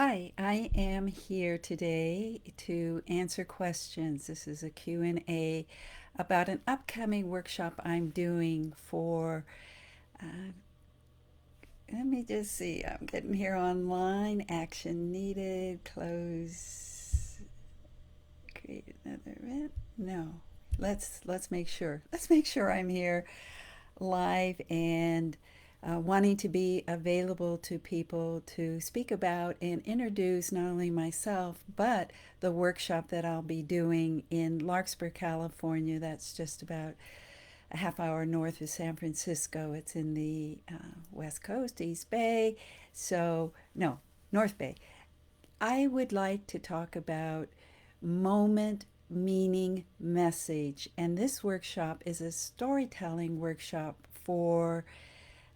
Hi, I am here today to answer questions. This is a Q&A about an upcoming workshop I'm doing for, uh, let me just see, I'm getting here online. Action needed, close, create another event. No, let's make sure. Let's make sure I'm here live and wanting to be available to people to speak about and introduce not only myself but the workshop that I'll be doing in Larkspur, California. That's just about a half hour north of San Francisco. It's in the West Coast, East Bay. So, no, North Bay. I would like to talk about moment, meaning, message. And this workshop is a storytelling workshop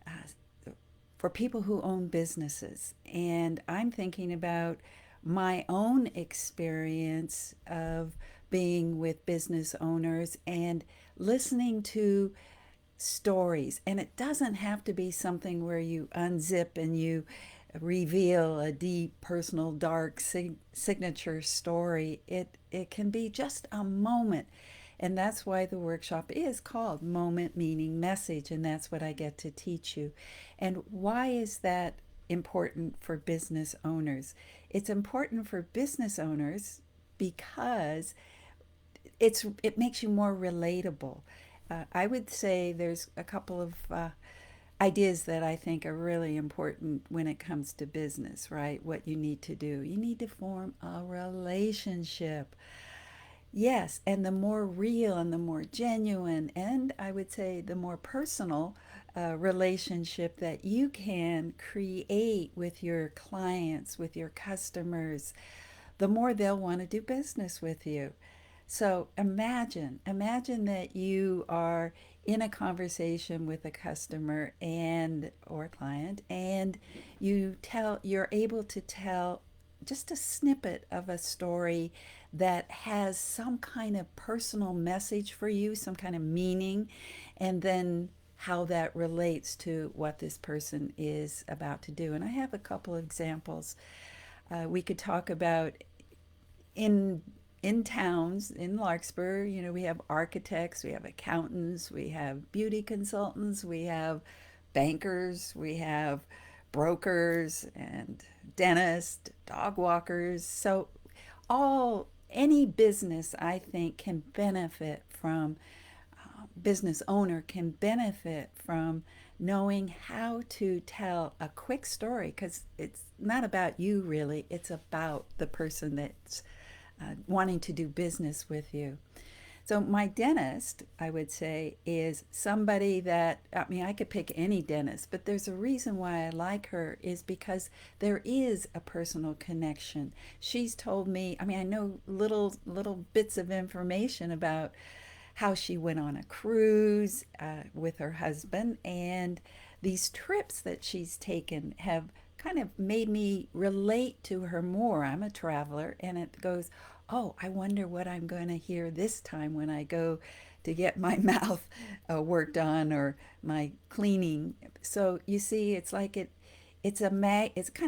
uh, for people who own businesses. And I'm thinking about my own experience of being with business owners and listening to stories. And it doesn't have to be something where you unzip and you reveal a deep, personal, dark signature story. It can be just a moment. And that's why the workshop is called Moment Meaning Message. And that's what I get to teach you. And why is that important for business owners? It's important for business owners because it makes you more relatable. I would say there's a couple of ideas that I think are really important when it comes to business, right? What you need to do. You need to form a relationship. Yes, and the more real and the more genuine, and I would say the more personal relationship that you can create with your clients, with your customers, the more they'll want to do business with you. So imagine that you are in a conversation with a customer and or client, and you're able to tell just a snippet of a story that has some kind of personal message for you, some kind of meaning, and then how that relates to what this person is about to do. And I have a couple of examples. We could talk about in in towns in Larkspur. We have architects, we have accountants, we have beauty consultants, we have bankers, we have brokers and dentists, dog walkers. So all any business I think can benefit from business owner can benefit from knowing how to tell a quick story, because it's not about you really, it's about the person that's wanting to do business with you. So my dentist, I would say, is somebody that, I mean, I could pick any dentist, but there's a reason why I like her is because there is a personal connection. She's told me, I mean, I know little bits of information about how she went on a cruise with her husband, and these trips that she's taken have kind of made me relate to her more. I'm a traveler, and it goes, oh, I wonder what I'm going to hear this time when I go to get my mouth worked on or my cleaning. So you see, it's kind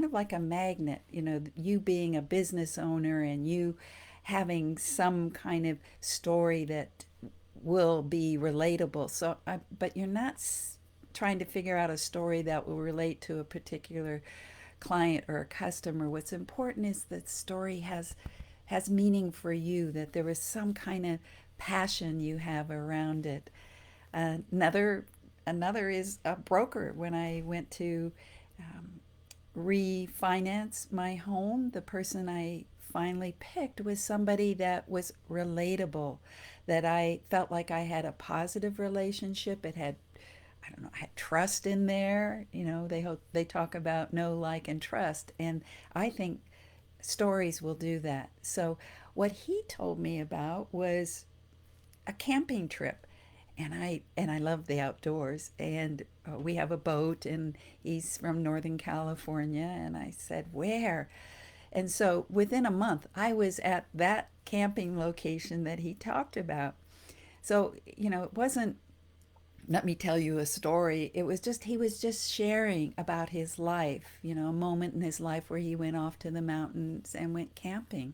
of like a magnet, you being a business owner and you having some kind of story that will be relatable. But you're not trying to figure out a story that will relate to a particular client or a customer. What's important is that story has meaning for you, that there is some kind of passion you have around it. Another is a broker. When I went to um, refinance my home, the person I finally picked was somebody that was relatable, that I felt like I had a positive relationship. It had, I don't know, I had trust in there. They talk about know, like, and trust, and I think stories will do that. So what he told me about was a camping trip, and I love the outdoors, and we have a boat, and he's from Northern California, and I said, where? And so within a month I was at that camping location that he talked about. So it wasn't let me tell you a story. It was just, he was just sharing about his life, a moment in his life where he went off to the mountains and went camping.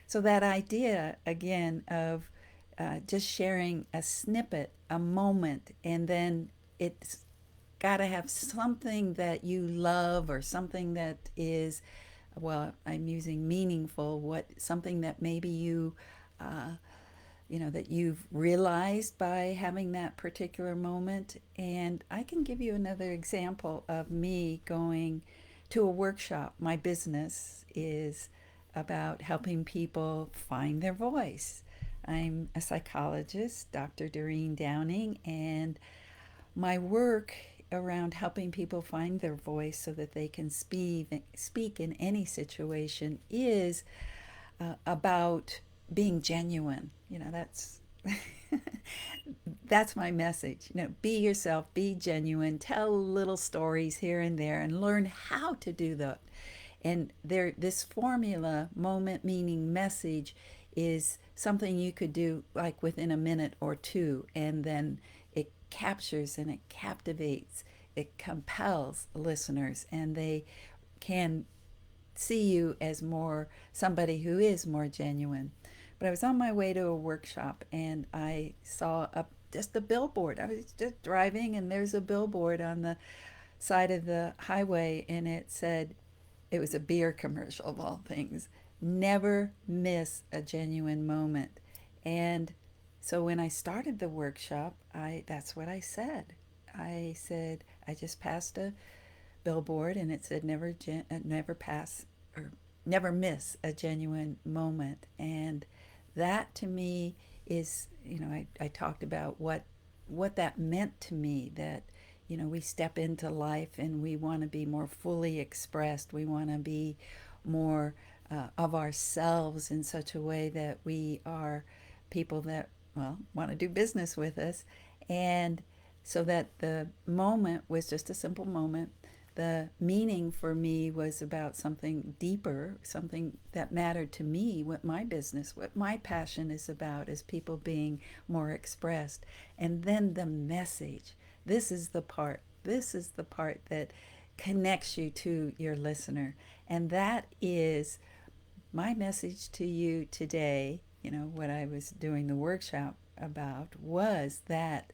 So that idea, again, of just sharing a snippet, a moment, and then it's got to have something that you love or something that is, well, I'm using meaningful, what something that maybe uh, that you've realized by having that particular moment. And I can give you another example of me going to a workshop. My business is about helping people find their voice. I'm a psychologist, Dr. Doreen Downing, and my work around helping people find their voice so that they can speak in any situation is about being genuine. That's my message. Be yourself, be genuine, tell little stories here and there, and learn how to do that. And this formula, moment, meaning, message, is something you could do like within a minute or two, and then it captures and it captivates, it compels listeners, and they can see you as more somebody who is more genuine. But I was on my way to a workshop and I saw just a billboard. I was just driving and there's a billboard on the side of the highway, and it was a beer commercial of all things. Never miss a genuine moment. And so when I started the workshop, I that's what I said. I said I just passed a billboard and it said never pass or never miss a genuine moment. And that to me is, I talked about what that meant to me, that we step into life and we want to be more fully expressed, we want to be more of ourselves in such a way that we are people that, well, want to do business with us. And so that the moment was just a simple moment. The meaning for me was about something deeper, something that mattered to me, what my business, what my passion is about, is people being more expressed. And then the message. This is the part that connects you to your listener. And that is my message to you today. What I was doing the workshop about was that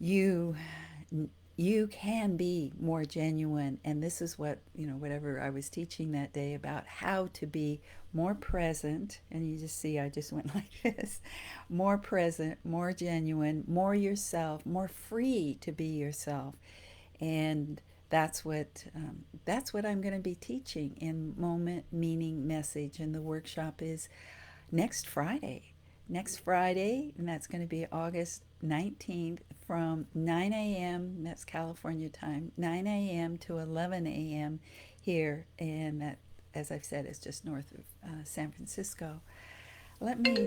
you you can be more genuine. And this is what, whatever I was teaching that day about how to be more present. And you just see I just went like this: more present, more genuine, more yourself, more free to be yourself. And that's what I'm going to be teaching in Moment, Meaning, Message. And the workshop is next Friday. Next Friday, and that's going to be August 19th from 9 a.m., that's California time, 9 a.m. to 11 a.m. here. And that, as I've said, is just north of San Francisco. Let me.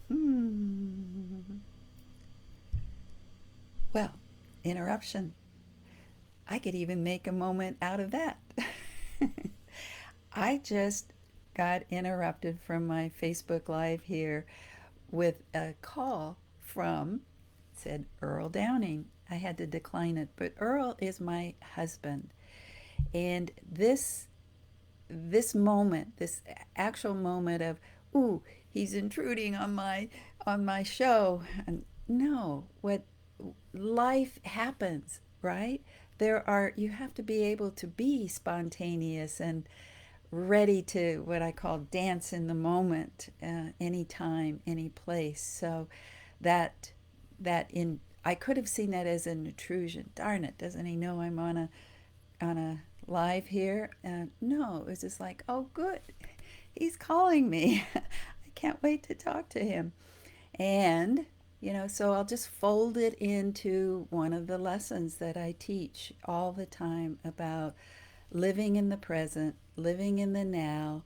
Hmm, well, interruption. I could even make a moment out of that. I just got interrupted from my Facebook Live here with a call from, said Earl Downing. I had to decline it, but Earl is my husband. And this moment, this actual moment of, ooh, he's intruding on my show. And no, what life happens, right? You have to be able to be spontaneous and ready to, what I call, dance in the moment, anytime, any place. So that I could have seen that as an intrusion. Darn it, doesn't he know I'm on a live here? No, it was just like, oh, good, he's calling me. I can't wait to talk to him. And so I'll just fold it into one of the lessons that I teach all the time about living in the present, living in the now,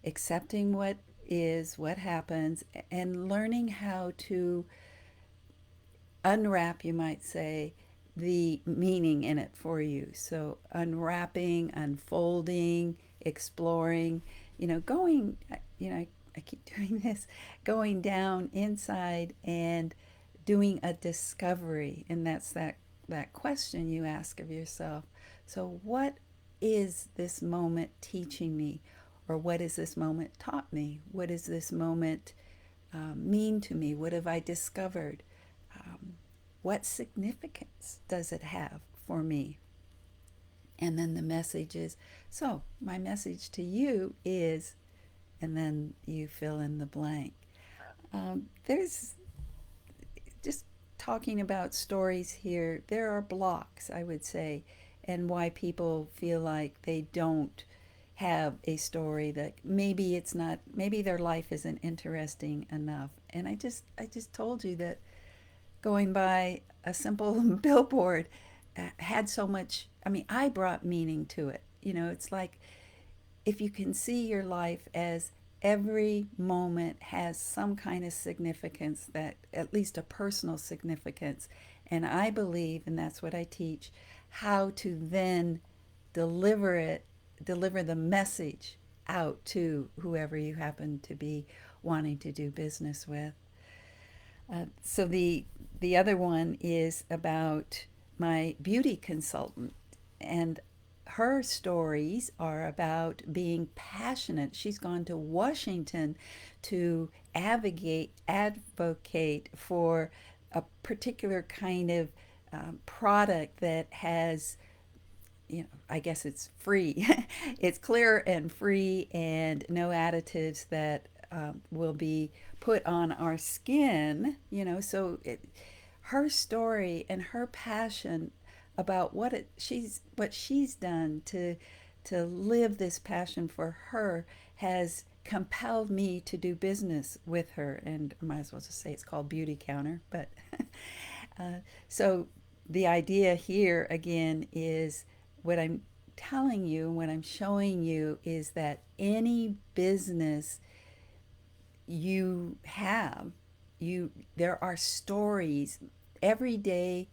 accepting what is, what happens, and learning how to unwrap, you might say, the meaning in it for you. So unwrapping, unfolding, exploring, going, I keep doing this, going down inside and doing a discovery. And that's that question you ask of yourself. So, what is this moment teaching me? Or what has this moment taught me? What does this moment mean to me? What have I discovered? Um, what significance does it have for me? And then the message is, so my message to you is, and then you fill in the blank. There's just talking about stories here, there are blocks, I would say, and why people feel like they don't have a story, that maybe it's not, maybe their life isn't interesting enough. And I just told you that going by a simple billboard had so much, I mean, I brought meaning to it. It's like, if you can see your life as every moment has some kind of significance, that at least a personal significance. And I believe, and that's what I teach, how to then deliver it, deliver the message out to whoever you happen to be wanting to do business with. So the other one is about my beauty consultant, and her stories are about being passionate. She's gone to Washington to advocate for a particular kind of product that has, I guess it's free. It's clear and free and no additives that will be put on our skin, so her story and her passion about what she's done to live this passion for her has compelled me to do business with her. And I might as well just say it's called Beauty Counter. But so the idea here again is, what I'm telling you, what I'm showing you is that any business you have, there are stories, everyday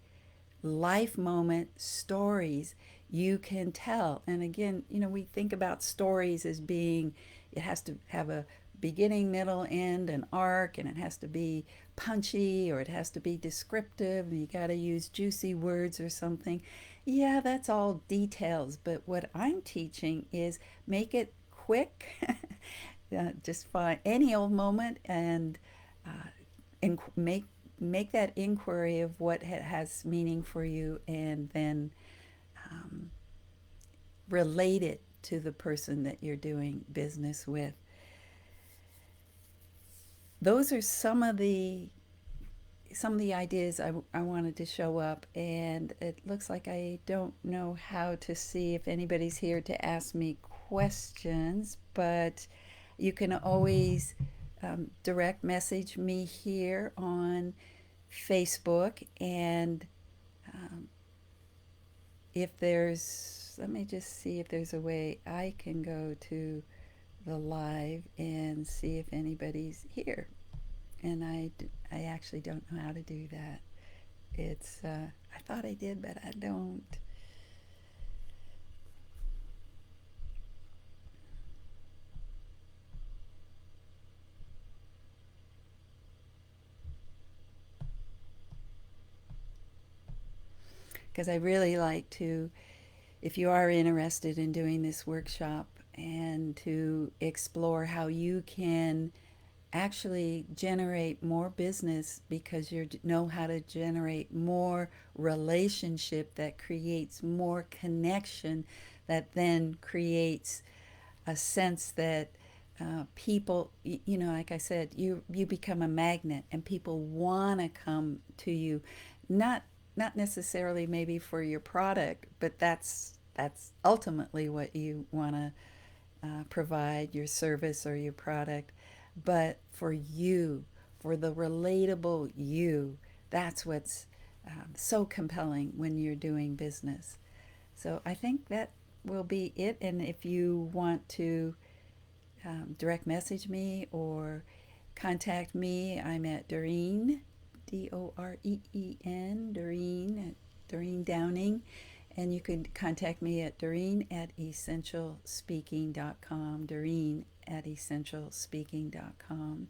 life moment stories you can tell. And again, we think about stories as being, it has to have a beginning, middle, end, an arc, and it has to be punchy, or it has to be descriptive, and you got to use juicy words or something. Yeah, that's all details, but what I'm teaching is make it quick. Just find any old moment and make that inquiry of what has meaning for you, and then um, relate it to the person that you're doing business with. Those are some of the ideas I wanted to show up, and it looks like I don't know how to see if anybody's here to ask me questions, but you can always direct message me here on Facebook. And um, if there's, let me just see if there's a way I can go to the live and see if anybody's here. And I actually don't know how to do that. I thought I did, but I don't. Because I really like to, if you are interested in doing this workshop, and to explore how you can actually generate more business, because you know how to generate more relationship that creates more connection, that then creates a sense that people, like I said, you become a magnet, and people want to come to you, not not necessarily maybe for your product, but that's ultimately what you want to provide, your service or your product, but for you, for the relatable you. That's what's so compelling when you're doing business. So I think that will be it. And if you want to direct message me or contact me, I'm at Doreen, Doreen, Doreen Downing And you can contact me at Doreen at essentialspeaking.com, Doreen at essentialspeaking.com.